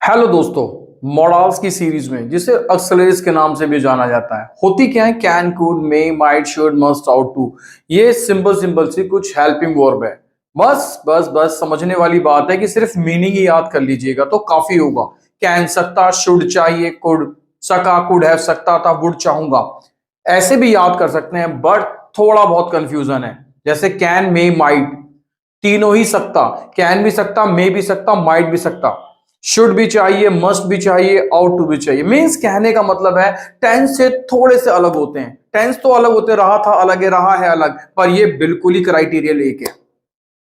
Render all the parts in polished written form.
Hello दोस्तों, models की series में जिसे एक्सेलरेट्स के नाम से भी जाना जाता है, होती क्या है? Can, could, may, might, should, must, ought to. ये सिंपल सिंपल सी कुछ हेल्पिंग वर्ब है। बस बस बस समझने वाली बात है कि सिर्फ मीनिंग ही याद कर लीजिएगा तो काफी होगा। कैन सकता, शुड चाहिए, कुड सका, कुड है सकता था, वुड चाहूंगा, ऐसे भी याद कर सकते हैं। बट थोड़ा बहुत कंफ्यूजन है। जैसे कैन, मे, माइट, तीनों ही सकता। कैन भी सकता, मे भी सकता, माइट भी सकता। शुड भी चाहिए, मस्ट भी चाहिए, आउट टू भी चाहिए। मीन्स कहने का मतलब है टेंस से थोड़े से अलग होते हैं। टेंस तो अलग होते, रहा था अलग है, रहा है अलग, पर ये बिल्कुल ही क्राइटेरिया लेके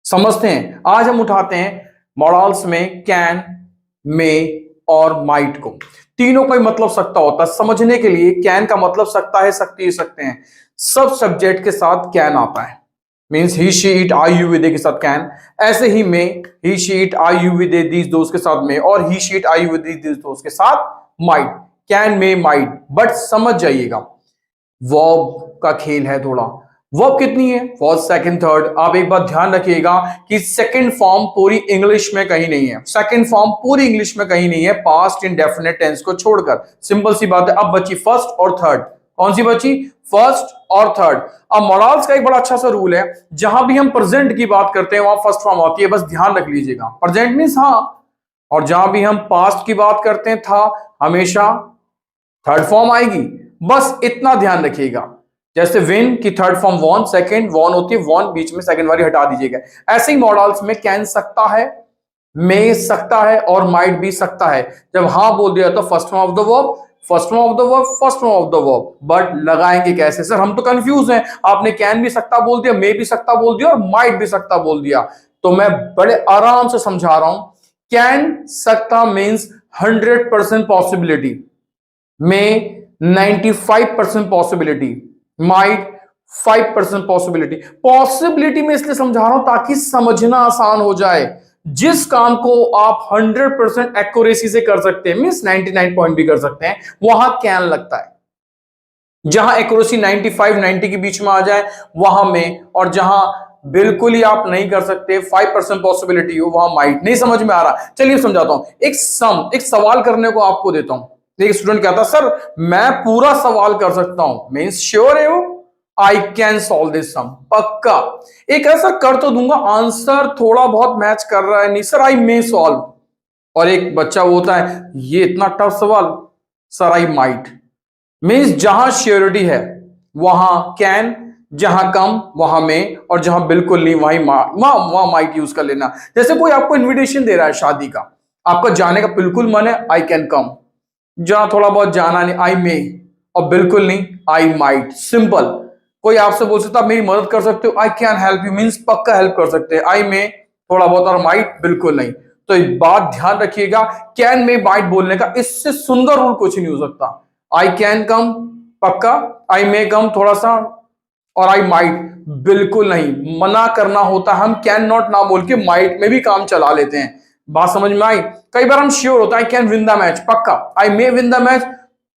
समझते हैं। आज हम उठाते हैं मॉडल्स में कैन, मे और माइट को। तीनों का ही मतलब सकता होता है। समझने के लिए कैन का मतलब सकता है, सकती ही सकते हैं। सब सब्जेक्ट के साथ कैन आता है। Means he she it I you with के साथ कैन। ऐसे ही में he she it I you with these दोस्त के साथ में, और he she it I you with these दोस्त के साथ might. Can, may, might. But समझ जाइएगा, वर्ब का खेल है थोड़ा। वर्ब कितनी है? First, second, third. आप एक बात ध्यान रखिएगा कि सेकंड फॉर्म पूरी इंग्लिश में कहीं नहीं है। सेकंड फॉर्म पूरी इंग्लिश में कहीं नहीं है, पास्ट इंडेफिनिट टेंस को छोड़कर। सिंपल सी बात है। अब बची फर्स्ट और थर्ड। कौन सी बची? फर्स्ट और थर्ड। अब मॉडल्स का एक बड़ा अच्छा सा रूल है, जहां भी हम प्रेजेंट की बात करते हैं वहां फर्स्ट फॉर्म आती है। बस ध्यान रख लीजिएगा। प्रेजेंट मीन्स हाँ, और जहां भी हम पास्ट की बात करते हैं था, हमेशा थर्ड फॉर्म आएगी। बस इतना ध्यान रखिएगा। जैसे विन की third form won, second won होती है, वॉन बीच में सेकंड वाली हटा दीजिएगा। ऐसे ही मॉडल्स में कैन सकता है, मे सकता है और माइट भी सकता है। जब हाँ बोल दिया तो first form of the verb, first form of the verb, first form of the verb. But लगाएंगे कैसे? सर हम तो कंफ्यूज हैं। आपने कैन भी सकता बोल दिया, मे भी सकता बोल दिया और माइट भी सकता बोल दिया। तो मैं बड़े आराम से समझा रहा हूं। कैन सकता मीन्स 100% पॉसिबिलिटी, में 95% पॉसिबिलिटी, माइट 5% पॉसिबिलिटी। पॉसिबिलिटी में इसलिए समझा रहा हूं ताकि समझना आसान हो जाए। जिस काम को आप 100% एक्यूरेसी से कर सकते हैं, मींस 99 पॉइंट भी कर सकते हैं, वहां कैन लगता है। जहां एक्यूरेसी 95 90 के बीच में आ जाए वहां में, और जहां बिल्कुल ही आप नहीं कर सकते, 5% पॉसिबिलिटी हो, वहां माइट। नहीं समझ में आ रहा? चलिए समझाता हूं। एक सवाल करने को आपको देता हूं। एक स्टूडेंट कहता सर मैं पूरा सवाल कर सकता हूं। मीन्स श्योर है वो, आई कैन सॉल्व दिस सम, पक्का। एक ऐसा कर तो दूंगा, आंसर थोड़ा बहुत मैच कर रहा है, नहीं सर आई मे सॉल्व। और एक बच्चा वो होता है, ये इतना टफ सवाल, सर आई माइट। मीन्स जहां श्योरिटी है वहां कैन, जहां कम वहां में, और जहां बिल्कुल नहीं वहां माइट यूज कर लेना। जैसे कोई आपको इनविटेशन दे रहा है शादी का, आपका जाने का बिल्कुल मन है, आई कैन कम। जहां थोड़ा बहुत जाना नहीं, आई मे, और बिल्कुल नहीं, आई माइट। सिंपल। कोई आपसे बोल सकता मेरी मदद कर सकते हो, I can help you, means पक्का हेल्प कर सकते हैं। आई मे थोड़ा बहुत, और माइट बिल्कुल नहीं। तो एक बात ध्यान रखिएगा, कैन में माइट बोलने का इससे सुंदर रूल कुछ नहीं हो सकता। आई कैन कम पक्का, आई मे कम थोड़ा सा, और आई माइट बिल्कुल नहीं। मना करना होता है, हम कैन नॉट ना बोल के माइट में भी काम चला लेते हैं। बात समझ में आई? कई बार हम श्योर होता है, I can win the match पक्का, आई मे विन द मैच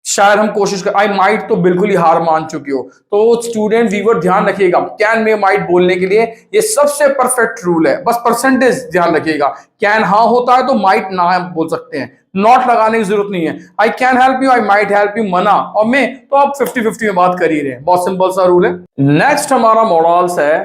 शायद हम कोशिश कर, आई माइट तो बिल्कुल ही हार मान चुके हो। तो स्टूडेंट व्यूअर ध्यान रखिएगा, कैन में माइट बोलने के लिए ये सबसे परफेक्ट रूल है। बस परसेंटेज ध्यान रखिएगा। कैन हाँ होता है तो माइट ना बोल सकते हैं, नॉट लगाने की जरूरत नहीं है। I can help you, I might help you, मना और मे तो आप 50-50 में बात कर ही रहे हैं। बहुत सिंपल सा रूल है। नेक्स्ट हमारा मॉडल्स है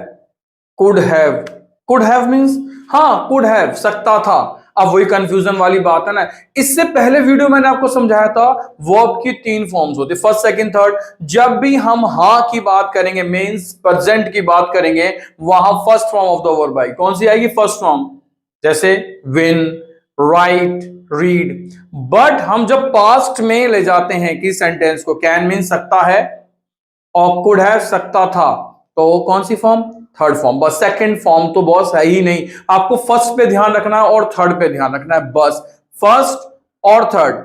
could have. Could have means हाँ, कुड हैव सकता था। अब वही कंफ्यूजन वाली बात है ना। इससे पहले वीडियो मैंने आपको समझाया था वर्ब की 3 फॉर्म्स होती है, फर्स्ट, सेकंड, थर्ड। जब भी हम हाँ की बात करेंगे, मींस प्रेजेंट की बात करेंगे, वहां first form of the verb आएगी। कौन सी आएगी? First form. जैसे विन, राइट, रीड। बट हम जब पास्ट में ले जाते हैं कि सेंटेंस को, कैन मीन सकता है और कुड हैव सकता था, तो कौन सी फॉर्म? Third form. बस सेकंड फॉर्म तो बॉस है ही नहीं। आपको फर्स्ट पे ध्यान रखना है और थर्ड पे ध्यान रखना है, बस फर्स्ट और थर्ड।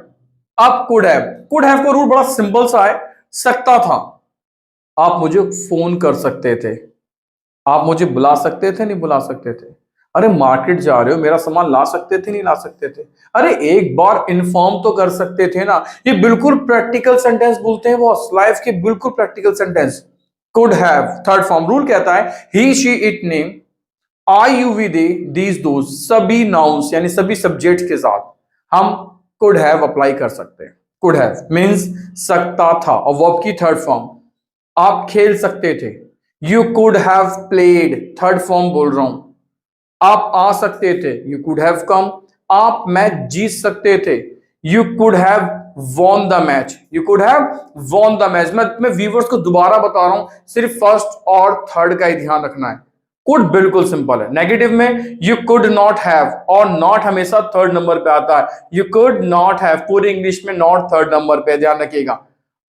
अब कुड हैव। कुड हैव का रूल बड़ा सिंपल सा है, सकता था। आप मुझे फोन कर सकते थे, आप मुझे बुला सकते थे, नहीं बुला सकते थे। अरे मार्केट जा रहे हो, मेरा सामान ला सकते थे, नहीं ला सकते थे। अरे एक बार इन्फॉर्म तो कर सकते थे ना। ये बिल्कुल प्रैक्टिकल सेंटेंस बोलते हैं बॉस, लाइफ के बिल्कुल practical sentence. Could have third form. Rule कहता है he, she, it, name, I, you, we, they, these, those, सभी नाउन्स यानी सभी सब्जेक्ट्स के साथ हम कुड हैव अप्लाई कर सकते हैं। कुड हैव मीन्स सकता था और वर्ब की थर्ड फॉर्म। आप खेल सकते थे, you could have played, third form बोल रहा हूं। आप आ सकते थे, यू कुड हैव कम। आप मैच जीत सकते थे, you could have won the match, you could have won the match. मैं व्यूअर्स को दोबारा बता रहा हूं, सिर्फ फर्स्ट और थर्ड का ही ध्यान रखना है। कुड बिल्कुल सिंपल है। नेगेटिव में यू कुड नॉट हैव, और नॉट हमेशा थर्ड नंबर पे आता है। यू कुड नॉट हैव, पूरी इंग्लिश में नॉट थर्ड नंबर पे, ध्यान रखिएगा।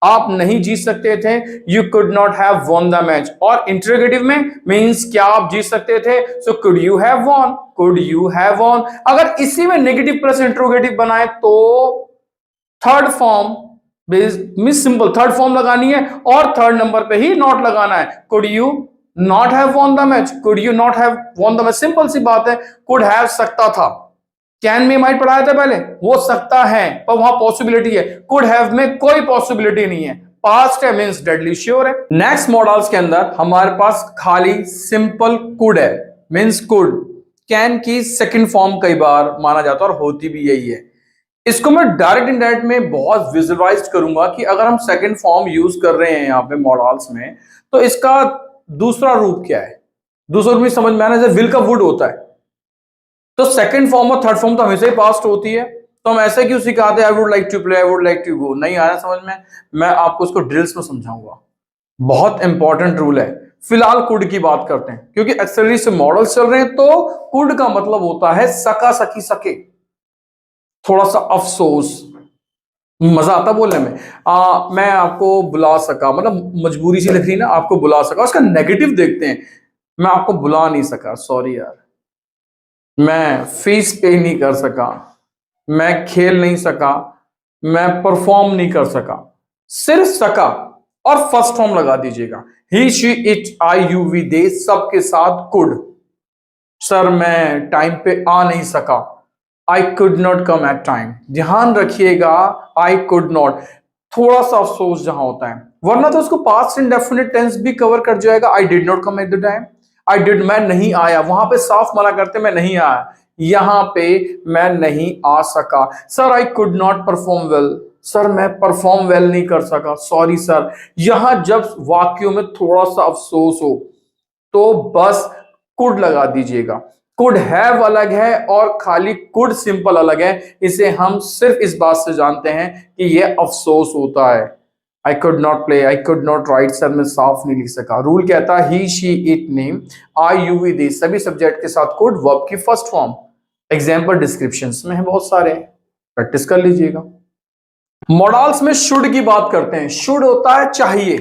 आप नहीं जीत सकते थे, you could not have won the match. और इंटरोगेटिव में मींस क्या आप जीत सकते थे, so could you have von, could you have von. अगर इसी में नेगेटिव प्लस इंटरोगेटिव बनाए तो third form means simple third form लगानी है और थर्ड नंबर पे ही नॉट लगाना है। Could you not have won the match, could you not have won the match, simple सी बात है। कुड हैव सकता था, कैन में माइट पढ़ाया था पहले, वो सकता है पर वहां पॉसिबिलिटी है। कुड हैव में कोई पॉसिबिलिटी नहीं है, पास्ट है मींस डेडली श्योर है। नेक्स्ट मॉडल्स के अंदर हमारे पास खाली सिंपल कुड है, मींस कुड। कैन की सेकंड फॉर्म कई बार माना जाता है और होती भी यही है। इसको मैं डायरेक्ट इनडायरेक्ट में बहुत विजुअलाइज करूंगा कि अगर हम सेकंड फॉर्म यूज कर रहे हैं यहाँ पे मॉडल्स में, तो इसका दूसरा रूप क्या है। दूसरा रूप समझ में आना, जैसे विल का वुड होता है, तो सेकंड फॉर्म और थर्ड फॉर्म तो हमेशा ही पास्ट होती है, तो हम ऐसे क्यों सिखाते हैं I would like to play, I would like to go. नहीं आया समझ में, मैं आपको उसको ड्रिल्स में समझाऊंगा। बहुत इंपॉर्टेंट रूल है। फिलहाल कुड की बात करते हैं, क्योंकि एक्सेलरी से मॉडल चल रहे हैं, तो कुड का मतलब होता है सका, सकी, सके। थोड़ा सा अफसोस, मजा आता बोलने में। मैं आपको बुला सका, मतलब मजबूरी सी लग रही ना, आपको बुला सका। उसका नेगेटिव देखते हैं, मैं आपको बुला नहीं सका, सॉरी यार। मैं फीस पे नहीं कर सका, मैं खेल नहीं सका, मैं परफॉर्म नहीं कर सका। सिर्फ सका और फर्स्ट फॉर्म लगा दीजिएगा। He, she, it, I, you, we, they, सबके साथ कुड। सर मैं टाइम पे आ नहीं सका, I could not come at time. ध्यान रखिएगा, आई कुड नॉट, थोड़ा सा अफसोस जहां होता है, वरना तो उसको पास्ट इंडेफिनिट टेंस भी कवर कर जाएगा। I did not come at the time, I did, मैं नहीं आया, वहां पे साफ मना करते मैं नहीं आया। यहां पे मैं नहीं आ सका। Sir I could not perform well, sir मैं परफॉर्म वेल नहीं कर सका, सॉरी सर। यहां जब वाक्यों में थोड़ा सा अफसोस हो तो बस कुड लगा दीजिएगा। कुड हैव अलग है और खाली कुड सिंपल अलग है। इसे हम सिर्फ इस बात से जानते हैं कि यह अफसोस होता है। I could not play, I could not write, sir मैं साफ नहीं लिख सका। रूल कहता है he, she, it, name, I, you, we, they, सभी सब्जेक्ट के साथ कुड, वर्ब की फर्स्ट फॉर्म। एग्जाम्पल डिस्क्रिप्शंस में है बहुत सारे, प्रैक्टिस कर लीजिएगा। मॉडल्स में शुड की बात करते हैं। शुड होता है चाहिए,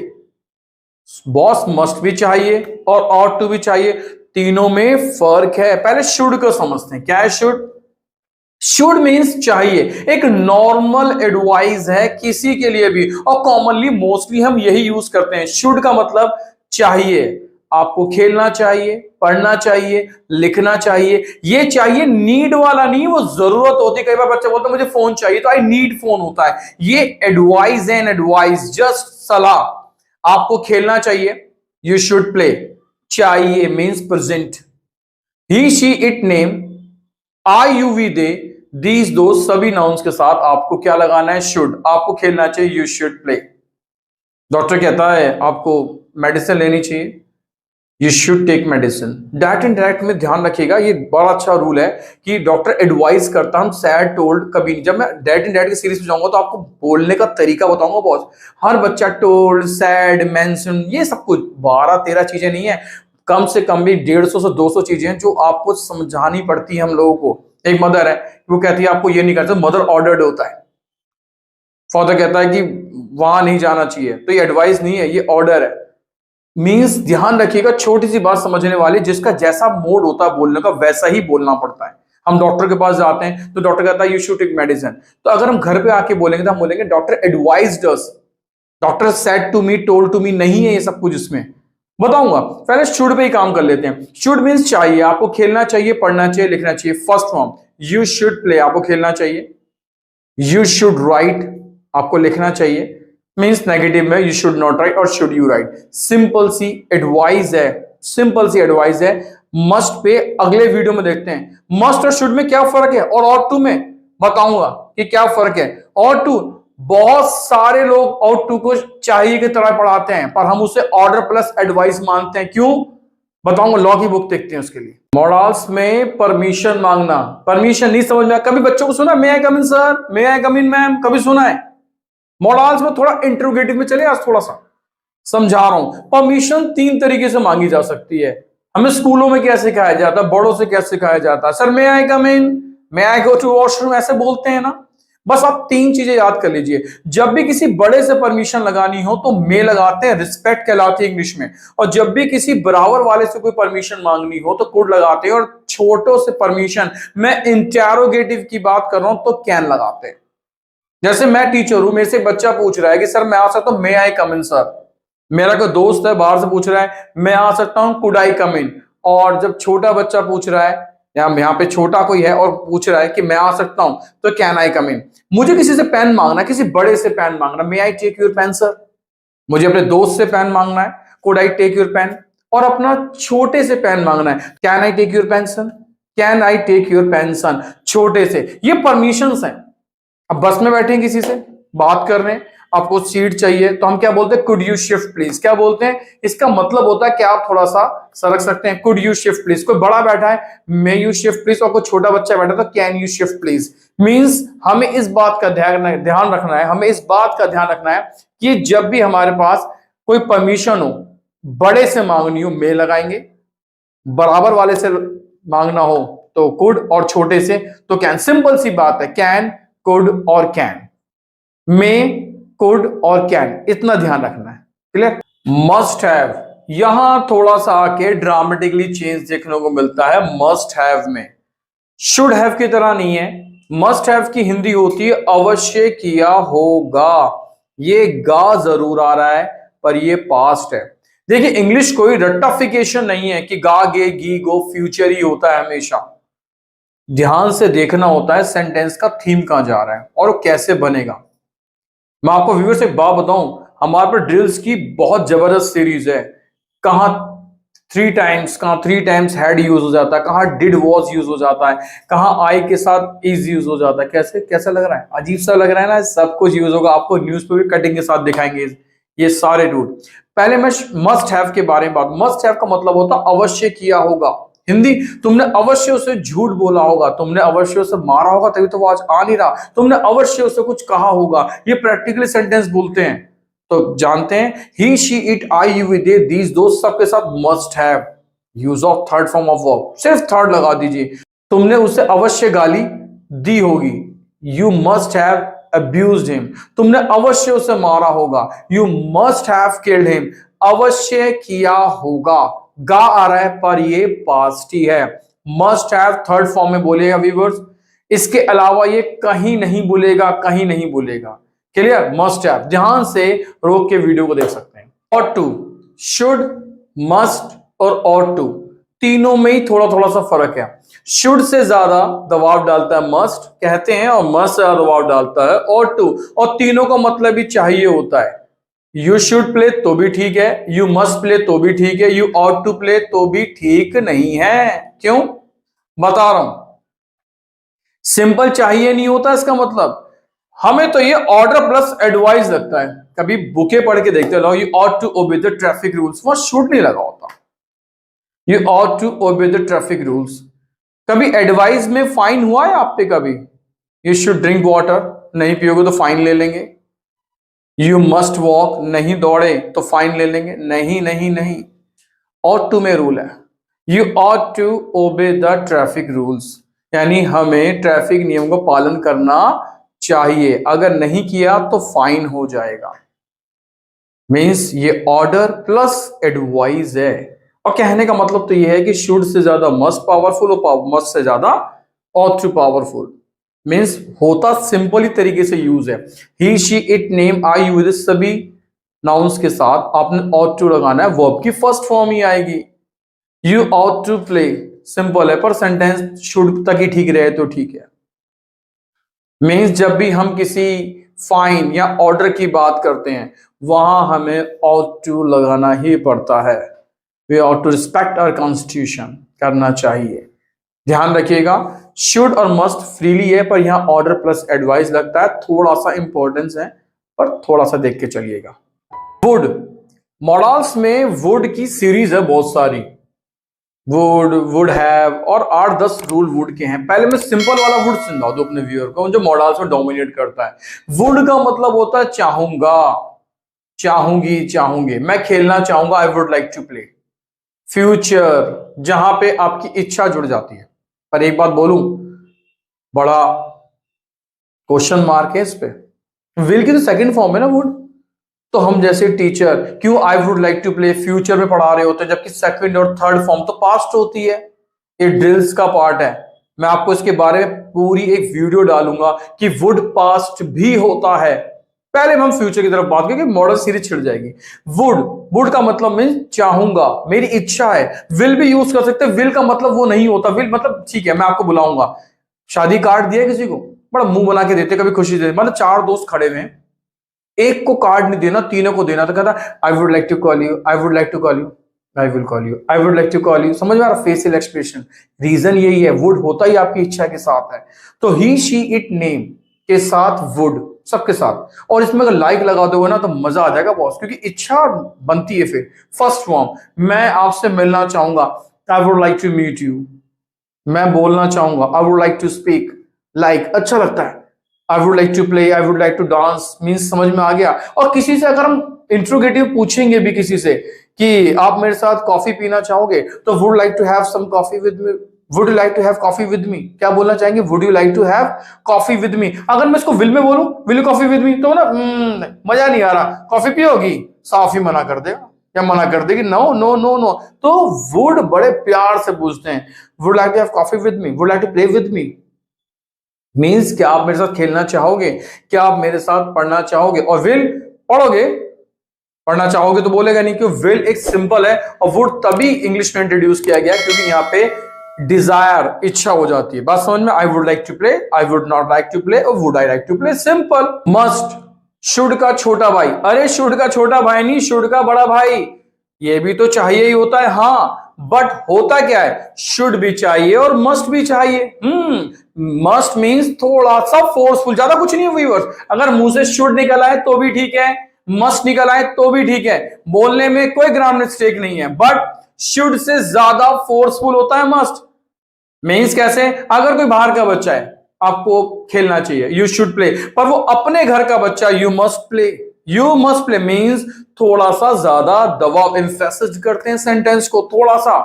बॉस मस्ट भी चाहिए और ऑट टू भी चाहिए, तीनों में फर्क है। पहले शुड को समझते हैं, क्या है शुड। शुड मीन्स चाहिए, एक नॉर्मल एडवाइस है किसी के लिए भी, और कॉमनली मोस्टली हम यही यूज करते हैं। शुड का मतलब चाहिए, आपको खेलना चाहिए, पढ़ना चाहिए, लिखना चाहिए। ये चाहिए नीड वाला नहीं, वो जरूरत होती है। कई बार बच्चा बोलता है मुझे फोन चाहिए, तो आई नीड फोन होता है। ये एडवाइस एंड एडवाइस, जस्ट सलाह। आपको खेलना चाहिए, यू शुड प्ले। चाहिए means present. He, she, it, name, I, you, we, they, these, those, सभी नाउन्स के साथ आपको क्या लगाना है, शुड। आपको खेलना चाहिए, यू शुड प्ले। डॉक्टर कहता है आपको मेडिसिन लेनी चाहिए, you should take medicine. Direct and direct में ध्यान रखिएगा, ये बड़ा अच्छा रूल है कि डॉक्टर एडवाइस करता, हम सैड टोल्ड कभी नहीं। जब मैं डायरेक्ट एंड डायरेक्ट की सीरीज में जाऊंगा तो आपको बोलने का तरीका बताऊंगा बहुत। हर बच्चा टोल्ड, सैड, मेंशन, ये सब कुछ 12-13 चीजें नहीं है, कम से कम भी 150 से 200 चीजें हैं जो आपको समझानी पड़ती है हम लोगों को। एक मदर है, वो कहती है आपको ये नहीं करना, मदर ऑर्डर्ड होता है। फादर कहता है कि वहां नहीं जाना चाहिए, तो ये एडवाइस नहीं है, ये ऑर्डर है। मीन्स ध्यान रखिएगा, छोटी सी बात समझने वाली, जिसका जैसा मोड होता है बोलने का वैसा ही बोलना पड़ता है। हम डॉक्टर के पास जाते हैं तो डॉक्टर कहता है यू शुड टेक मेडिसिन, तो अगर हम घर पे आके बोलेंगे तो हम बोलेंगे doctor advised us, doctor said to me, told to me, नहीं है ये सब कुछ इसमें। बताऊंगा, पहले शुड पे ही काम कर लेते हैं। शुड मीन्स चाहिए, आपको खेलना चाहिए, पढ़ना चाहिए, लिखना चाहिए। First form you should play, आपको खेलना चाहिए। यू शुड राइट, आपको लिखना चाहिए। मीन्स नेगेटिव में यू शुड नॉट राइट और शुड यू राइट। सिंपल सी एडवाइस है, सिंपल सी एडवाइस है। मस्ट पे अगले वीडियो में देखते हैं। मस्ट और शुड में क्या फर्क है और ऑट टू में। बताऊंगा कि क्या फर्क है। ought to, बहुत सारे लोग ought to को चाहिए की तरह पढ़ाते हैं, पर हम उसे ऑर्डर प्लस एडवाइस मानते हैं। क्यों, बताऊंगा। लॉ की बुक देखते हैं उसके लिए। मॉडल्स में परमिशन मांगना, परमिशन नहीं समझ में, कभी बच्चों को सुना मे I come in sir, may I come in ma'am, कभी सुना है? मॉडल्स में थोड़ा इंट्रोगेटिव में चले, आज थोड़ा सा समझा रहा हूं। परमिशन 3 तरीके से मांगी जा सकती है। हमें स्कूलों में क्या सिखाया जाता है, बड़ों से क्या सिखाया जाता है? Sir may I come in, may I go to washroom, ऐसे बोलते हैं ना। बस आप 3 चीजें याद कर लीजिए। जब भी किसी बड़े से परमिशन लगानी हो तो मे लगाते हैं, रिस्पेक्ट कहलाती है इंग्लिश में। और जब भी किसी बराबर वाले से कोई परमिशन मांगनी हो तो कुड लगाते हैं। और छोटों से परमिशन, मैं इंटेरोगेटिव की बात कर रहा हूं, तो कैन लगाते हैं। जैसे मैं टीचर हूं, मेरे से बच्चा पूछ रहा है कि सर मैं आ सकता हूं, मे आई कम इन सर। मेरा कोई दोस्त है बाहर से पूछ रहा है, मैं आ सकता हूं, कुड आई कम इन। और जब छोटा बच्चा पूछ रहा है, या यहाँ पे छोटा कोई है और पूछ रहा है कि मैं आ सकता हूं, तो कैन आई कम इन। मुझे किसी से पेन मांगना, किसी बड़े से पेन मांगना, may I take your pen sir. मुझे अपने दोस्त से पेन मांगना है, could I take your pen. और अपना छोटे से पेन मांगना है, can I take your pen son, can I take your pen son, छोटे से। ये परमिशंस हैं। अब बस में बैठे हैं, किसी से बात कर रहे हैं, आपको सीट चाहिए, तो हम क्या बोलते हैं? Could you shift please. क्या बोलते हैं? इसका मतलब होता है कि आप थोड़ा सा सरक सकते हैं। Could you shift please. कोई बड़ा बैठा है, मे यू शिफ्ट प्लीज। और कोई छोटा बच्चा बैठा तो can you shift please. Means हमें इस बात का ध्यान रखना है, हमें इस बात का ध्यान रखना है कि जब भी हमारे पास कोई परमिशन हो, बड़े से मांगनी हो, मे लगाएंगे। बराबर वाले से मांगना हो तो कुड, और छोटे से तो कैन। सिंपल सी बात है, कैन, कुड और कैन। मे, कुड और कैन, इतना ध्यान रखना है। क्लियर? मस्ट हैव, यहां थोड़ा सा आके ड्रामेटिकली चेंज देखने को मिलता है। मस्ट हैव में शुड हैव की तरह नहीं है। मस्ट हैव की हिंदी होती है अवश्य किया होगा। ये गा जरूर आ रहा है, पर ये पास्ट है। देखिए, इंग्लिश कोई रट्टाफिकेशन नहीं है कि गा, गे, गी, गो फ्यूचर ही होता है हमेशा। ध्यान से देखना होता है सेंटेंस का थीम कहां जा रहा है और वो कैसे बनेगा। मैं आपको व्यूअर्स एक बात बताऊं, हमारे पर ड्रिल्स की बहुत जबरदस्त सीरीज है। कहां 3 टाइम्स, कहां 3 टाइम्स हैड यूज हो जाता है, कहां डिड वॉज यूज हो जाता है, कहां आई के साथ इज यूज हो जाता है। कैसे कैसा लग रहा है? अजीब सा लग रहा है ना? सब कुछ यूज होगा। आपको न्यूज पे भी कटिंग के साथ दिखाएंगे ये सारे रूल। पहले मैं मस्ट हैव के बारे में बात। मस्ट हैव का मतलब होता है अवश्य किया होगा। हिंदी, तुमने अवश्य उसे झूठ बोला होगा, तुमने अवश्य उसे मारा होगा, तभी तो वो आज आ नहीं रहा। तुमने अवश्य उसे कुछ कहा होगा। ये प्रैक्टिकली सेंटेंस बोलते हैं। तो जानते हैं, he, she, it, I, you, we, they, these, those, सबके साथ must have. Use of third form of verb, सिर्फ थर्ड लगा दीजिए। तुमने उसे अवश्य गाली दी होगी, you must have abused him. तुमने अवश्य उसे मारा होगा, you must have killed him. अवश्य किया होगा, गा आ रहा है पर ये पास्ट ही है। मस्ट हैव थर्ड फॉर्म में बोलेगा व्यूअर्स। इसके अलावा ये कहीं नहीं बोलेगा, कहीं नहीं बोलेगा। क्लियर? Must have. ध्यान से रोक के वीडियो को देख सकते हैं। ऑट टू, शुड, मस्ट और ऑट टू, तीनों में ही थोड़ा थोड़ा सा फर्क है। शुड से ज्यादा दबाव डालता है मस्ट कहते हैं, और मस्ट से ज्यादा दबाव डालता है ऑट टू। और तीनों का मतलब ही चाहिए होता है। यू शुड प्ले तो भी ठीक है, यू मस्ट प्ले तो भी ठीक है, यू ऑट टू प्ले तो भी ठीक नहीं है। क्यों? बता रहा हूं। सिंपल चाहिए नहीं होता इसका मतलब। हमें तो ये ऑर्डर प्लस एडवाइस लगता है। कभी बुके पढ़ के देखते हो, you ought to obey the traffic rules, वहां शुड नहीं लगा होता। You ought to obey the traffic rules. कभी एडवाइस में फाइन हुआ है आप पे? कभी यू शुड ड्रिंक वाटर, नहीं पियोगे तो फाइन ले लेंगे। यू मस्ट वॉक, नहीं दौड़े तो फाइन ले लेंगे। नहीं नहीं नहीं, ऑट टू में रूल है, you ought to obey the traffic rules, यानी हमें ट्रैफिक नियम को पालन करना चाहिए। अगर नहीं किया तो फाइन हो जाएगा। मीन्स ये ऑर्डर प्लस एडवाइस है। और कहने का मतलब तो ये है कि शुड से ज्यादा मस्ट पावरफुल और मस्ट से ज्यादा ऑट टू पावरफुल। मीन्स होता सिंपली तरीके से यूज है। He, she, it, name, I, you, सभी नाउन्स के साथ आपने ऑट टू लगाना है, वर्ब की फर्स्ट फॉर्म ही आएगी। You ought to play simple है, पर सेंटेंस शुड तक ही ठीक रहे तो ठीक है। मीन्स जब भी हम किसी फाइन या ऑर्डर की बात करते हैं, वहां हमें ऑट टू लगाना ही पड़ता है। We ought to respect our constitution, करना चाहिए। ध्यान रखिएगा, शुड और मस्ट फ्रीली है, पर यहां ऑर्डर प्लस एडवाइस लगता है, थोड़ा सा इंपॉर्टेंस है, पर थोड़ा सा देख के चलिएगा। वुड, मॉडल्स में वुड की सीरीज है बहुत सारी, वुड हैव, और 8-10 रूल वुड के हैं। पहले मैं सिंपल वाला वुड समझा दूं अपने व्यूअर को जो मॉडल्स में डोमिनेट करता है। वुड का मतलब होता है चाहूंगा, चाहूंगी, चाहूंगे, मैं खेलना चाहूंगा, I would like to play. Future, जहां पे आपकी इच्छा जुड़ जाती है। पर एक बात बोलूं, बड़ा क्वेश्चन मार्क है इस पे। विल की तो सेकंड फॉर्म है ना वुड, तो हम जैसे टीचर क्यों I would like to play future में पढ़ा रहे होते हैं, जबकि सेकंड और थर्ड फॉर्म तो पास्ट होती है। ये ड्रिल्स का पार्ट है, मैं आपको इसके बारे में पूरी एक वीडियो डालूंगा कि वुड पास्ट भी होता है। पहले हम फ्यूचर की तरफ बात करेंगे, मॉडल सीरीज छिड़ जाएगी। वुड, वुड का मतलब मीन चाहूंगा, मेरी इच्छा है। विल भी यूज कर सकते हैं, विल का मतलब वो नहीं होता। विल मतलब ठीक है मैं आपको बुलाऊंगा, शादी कार्ड दिया किसी को, बड़ा मुंह बना के देते, कभी खुशी देते, मतलब 4 दोस्त खड़े हुए हैं, एक को कार्ड नहीं देना, तीनों को देना, तो कहता I would like to call you, I would like to call you, I will call you, I would like to call you. समझ में आ रहा, फेशियल एक्सप्रेशन। रीजन यही है, वुड होता ही आपकी इच्छा के साथ है। तो ही शी इट नेम के साथ वुड, सबके साथ, और इसमें अगर लाइक लगा दोगे ना तो मजा आ जाएगा बॉस, क्योंकि इच्छा बनती है। फिर फर्स्ट फॉर्म, मैं आपसे मिलना चाहूंगा, I would like to meet you. मैं बोलना चाहूंगा, I would like to speak, like अच्छा लगता है। I would like to play, I would like to dance, means समझ में आ गया। और किसी से अगर हम इंट्रोगेटिव पूछेंगे भी किसी से कि आप मेरे साथ कॉफी पीना चाहोगे, तो would like to have some coffee with me, would you like to have coffee with me, क्या बोलना चाहेंगे, would you like to have coffee with me. अगर मैं इसको विल में बोलूं, will you coffee with me, तो ना मजा नहीं आ रहा, कॉफी पियोगी, साफ ही मना कर देगा या मना कर देगी, नो नो नो नो। तो वुड बड़े प्यार से पूछते हैं, would like to have coffee with me, would like to play with me, means क्या आप मेरे साथ खेलना चाहोगे, क्या आप मेरे साथ पढ़ना चाहोगे। और विल पढ़ोगे, पढ़ना चाहोगे तो बोलेगा नहीं, क्यों, विल एक सिंपल है। और वुड तभी इंग्लिश में इंट्रोड्यूस किया गया क्योंकि यहाँ पे डिजायर, इच्छा हो जाती है। बात समझ में, I would like to play, I would not like to play, और would I like to play, simple. Must, should का छोटा भाई, अरे शुड का छोटा भाई नहीं, शुड का बड़ा भाई, ये भी तो चाहिए ही होता है, हाँ, बट होता क्या है, शुड भी चाहिए और मस्ट भी चाहिए। मस्ट मींस थोड़ा सा फोर्सफुल, ज्यादा कुछ नहीं है व्यूअर्स। अगर मुंह से शुड निकल आए तो भी ठीक है, मस्ट निकल आए तो भी ठीक है, बोलने में कोई ग्राम मिस्टेक नहीं है, बट शुड से ज्यादा फोर्सफुल होता है मस्ट। मीन्स कैसे, अगर कोई बाहर का बच्चा है, आपको खेलना चाहिए, यू शुड प्ले, पर वो अपने घर का बच्चा, you must play, you must play means थोड़ा सा ज्यादा दबाव, एम्फेसिस करते हैं सेंटेंस को, थोड़ा सा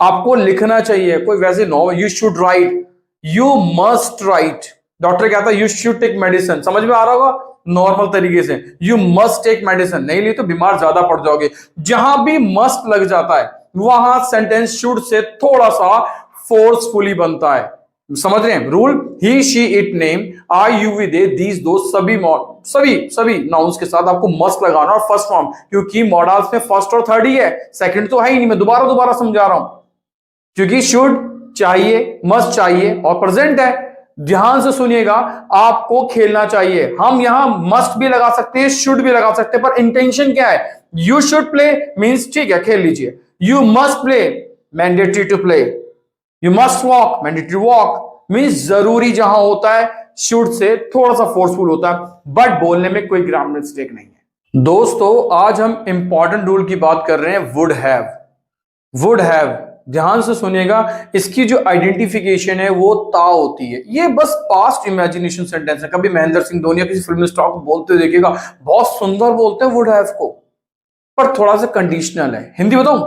आपको लिखना चाहिए, कोई वैसे no, you should write, you must write. Doctor कहता है यू शुड टेक मेडिसिन, समझ में आ रहा होगा नॉर्मल तरीके से, यू मस्ट टेक मेडिसिन, नहीं ली तो बीमार ज्यादा पड़ जाओगे। जहां भी मस्ट लग जाता है वहां सेंटेंस शुड से थोड़ा सा फोर्सफुली बनता है। समझ रहे हैं rule, he she it name, I you we they, these those, सभी सभी नाउन्स के साथ आपको मस्ट लगाना, और फर्स्ट फॉर्म, क्योंकि मॉडल्स में फर्स्ट और थर्ड ही है, सेकंड तो है ही नहीं। मैं दोबारा समझा रहा हूं, क्योंकि शुड चाहिए, मस्ट चाहिए और प्रेजेंट है। ध्यान से सुनिएगा, आपको खेलना चाहिए, हम यहां मस्ट भी लगा सकते हैं, शुड भी लगा सकते हैं, पर इंटेंशन क्या है, यू शुड प्ले मींस ठीक है खेल लीजिए, you must play mandatory to play, you must walk mandatory walk, means जरूरी जहां होता है शुड से थोड़ा सा फोर्सफुल होता है, बट बोलने में कोई ग्रामर मिस्टेक नहीं है। दोस्तों आज हम इंपॉर्टेंट रूल की बात कर रहे हैं, वुड हैव। वुड हैव, ध्यान से सुनिएगा, इसकी जो आइडेंटिफिकेशन है वो ता होती है, ये बस पास्ट इमेजिनेशन सेंटेंस है। कभी महेंद्र सिंह धोनी या किसी फिल्म स्टार को बोलते देखिएगा, बहुत सुंदर बोलते हैं वुड हैव को, पर थोड़ा सा कंडीशनल है। हिंदी बताऊं,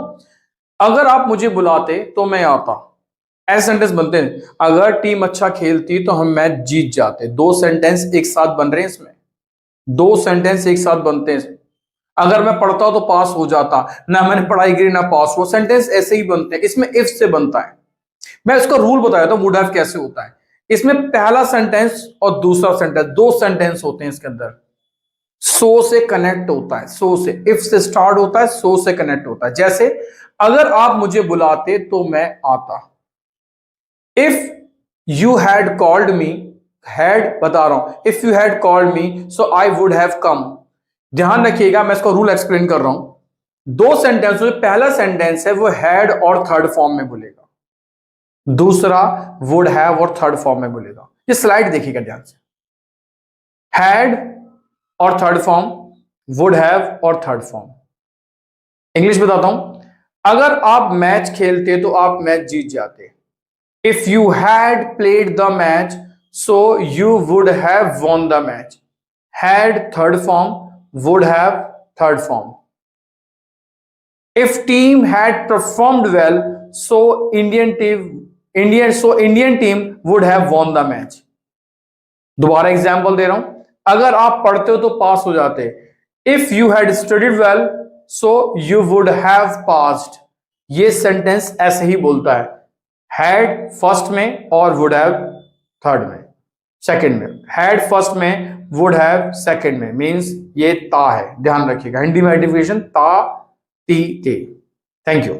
अगर आप मुझे बुलाते तो मैं आता, ऐसे सेंटेंस बनते हैं। अगर टीम अच्छा खेलती तो हम मैच जीत जाते, दो सेंटेंस एक साथ बन रहे हैं इसमें, दो सेंटेंस एक साथ बनते हैं। अगर मैं पढ़ता तो पास हो जाता, ना मैंने पढ़ाई करी ना पास हुआ, सेंटेंस ऐसे ही बनते हैं। इसमें इफ से बनता है, मैं इसका रूल बताया था वुड हैव कैसे होता है। इसमें पहला सेंटेंस और दूसरा सेंटेंस, दो सेंटेंस होते हैं इसके अंदर, सो से कनेक्ट होता है, सो से, इफ से स्टार्ट होता है, सो से कनेक्ट होता है। जैसे अगर आप मुझे बुलाते तो मैं आता, if you had called me, had बता रहा हूं, if you had called me so I would have come. ध्यान रखिएगा, मैं इसका रूल एक्सप्लेन कर रहा हूं। दो सेंटेंस में पहला सेंटेंस है वो हैड और थर्ड फॉर्म में बोलेगा, दूसरा वुड हैव और थर्ड फॉर्म में बोलेगा। ये स्लाइड देखिएगा ध्यान से, हैड और थर्ड फॉर्म, वुड हैव और थर्ड फॉर्म। इंग्लिश बताता हूं, अगर आप मैच खेलते तो आप मैच जीत जाते। If you had played the match so you would have won the match. Had third form, would have third form. If team had performed well so Indian team would have won the match. दोबारा example दे रहा हूं, अगर आप पढ़ते हो तो पास हो जाते। If you had studied well so you would have passed. ये सेंटेंस ऐसे ही बोलता है, हैड फर्स्ट में और वुड हैव थर्ड में, सेकंड में। हैड फर्स्ट में, वुड हैव सेकंड में, मींस ये ता है, ध्यान रखिएगा। हिंदी में आइडेंटिफिकेशन ता ती ते। Thank you.